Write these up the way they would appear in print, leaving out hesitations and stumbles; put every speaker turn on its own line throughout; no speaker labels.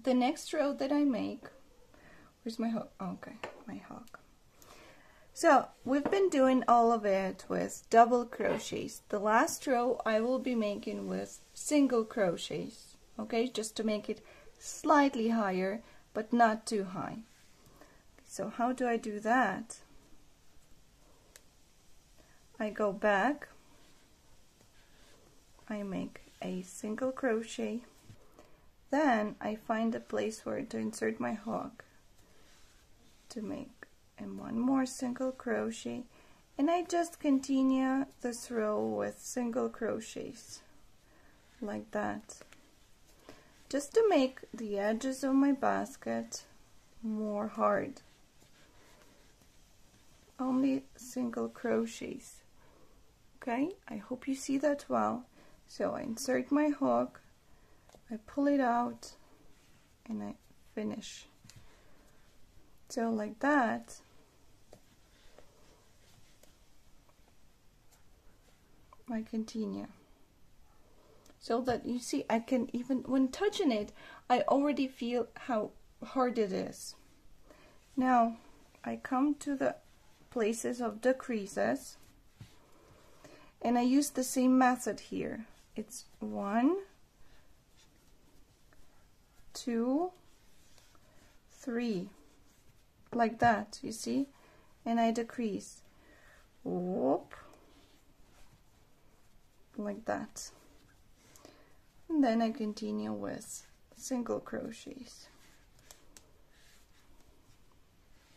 the next row that I make, where's my hook? Oh, okay, my hook. So we've been doing all of it with double crochets. The last row I will be making with single crochets, okay, just to make it slightly higher but not too high. So how do I do that? I go back, I make a single crochet, then I find a place where to insert my hook to make and one more single crochet, and I just continue this row with single crochets like that, just to make the edges of my basket more hard. Only single crochets. Okay, I hope you see that well. So I insert my hook, I pull it out, and I finish. So like that. I continue. So that you see, I can even, when touching it, I already feel how hard it is. Now, I come to the places of the creases, and I use the same method here. It's 1, 2, 3, like that, you see, and I decrease. Whoop, like that, and then I continue with single crochets.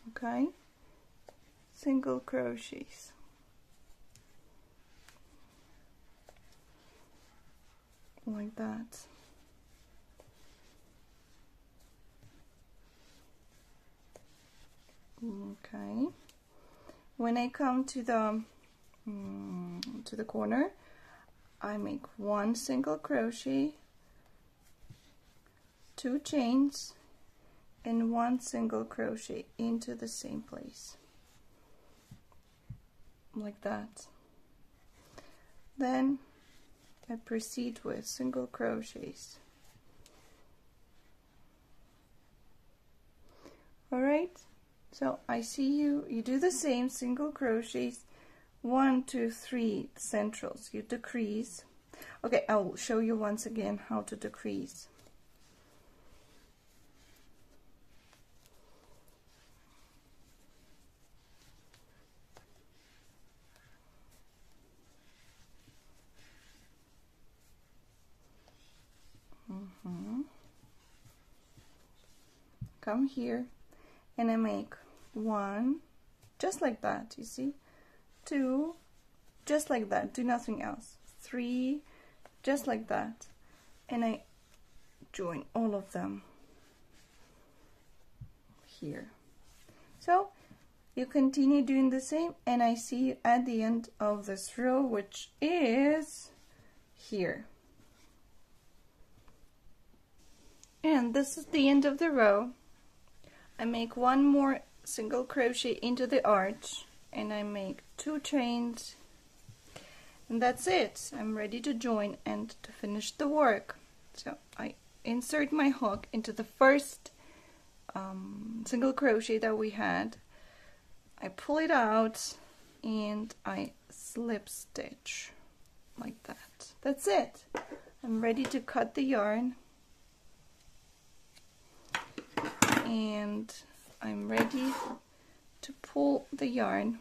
Okay, single crochets. Like that. Okay. When I come to the corner, I make 1 single crochet, 2 chains, and 1 single crochet into the same place, like that. Then I proceed with single crochets. Alright, so I see you do the same single crochets, 1, 2, 3 centrals, you decrease. Okay, I'll show you once again how to decrease. Come here, and I make 1, just like that, you see, 2, just like that, do nothing else, 3, just like that, and I join all of them here. So you continue doing the same, and I see you at the end of this row, which is here. And this is the end of the row. I make 1 more single crochet into the arch, and I make 2 chains, and that's it. I'm ready to join and to finish the work. So I insert my hook into the first single crochet that we had, I pull it out, and I slip stitch like that. That's it. I'm ready to cut the yarn, and I'm ready to pull the yarn,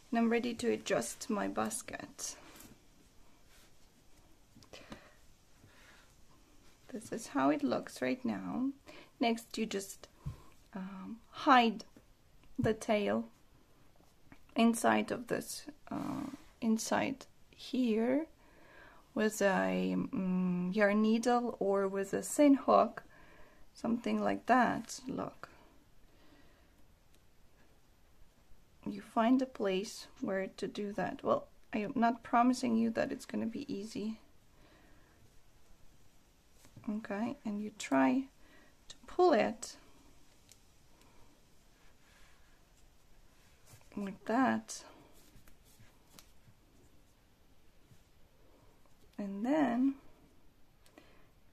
and I'm ready to adjust my basket. This is how it looks right now. Next, you just hide the tail inside of this, inside here, with a yarn needle or with a seam hook, something like that. Look, you find a place where to do that. Well, I am not promising you that it's going to be easy. Okay, and you try to pull it like that, and then you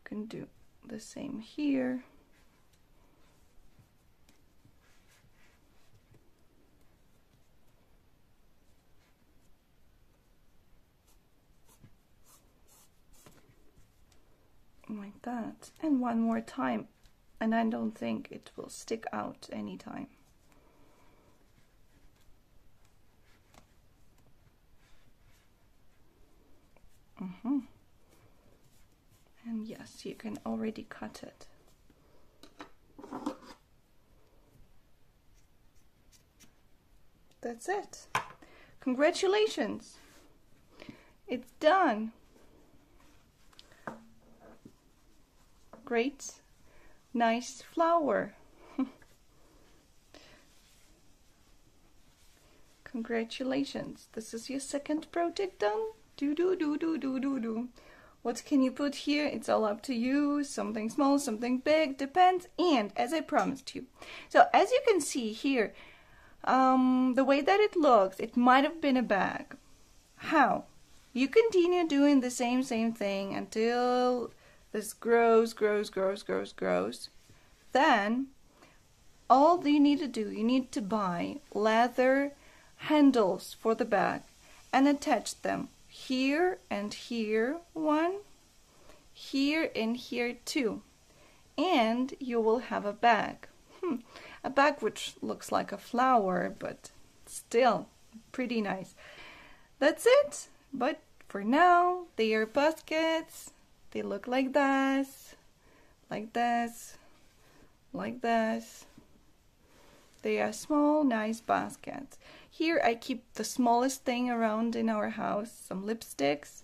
can do the same here. like that. And one more time, and I don't think it will stick out anytime. And yes, you can already cut it. That's it. Congratulations! It's done. Great, nice flower. Congratulations. This is your second project done. Do. What can you put here? It's all up to you. Something small, something big, depends. And as I promised you. So as you can see here, the way that it looks, it might have been a bag. How? You continue doing the same thing until this grows. Then all you need to do, you need to buy leather handles for the bag and attach them here and here one, here and here two, and you will have a bag. A bag which looks like a flower, but still pretty nice. That's it. But for now, they are baskets. They look like this, like this, like this. They are small, nice baskets. Here I keep the smallest thing around in our house, some lipsticks.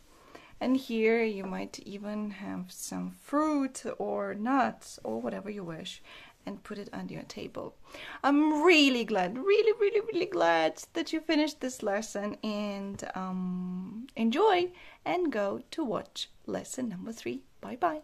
And here you might even have some fruit or nuts or whatever you wish and put it on your table. I'm really glad, really glad that you finished this lesson, and enjoy and go to watch lesson number 3. Bye bye.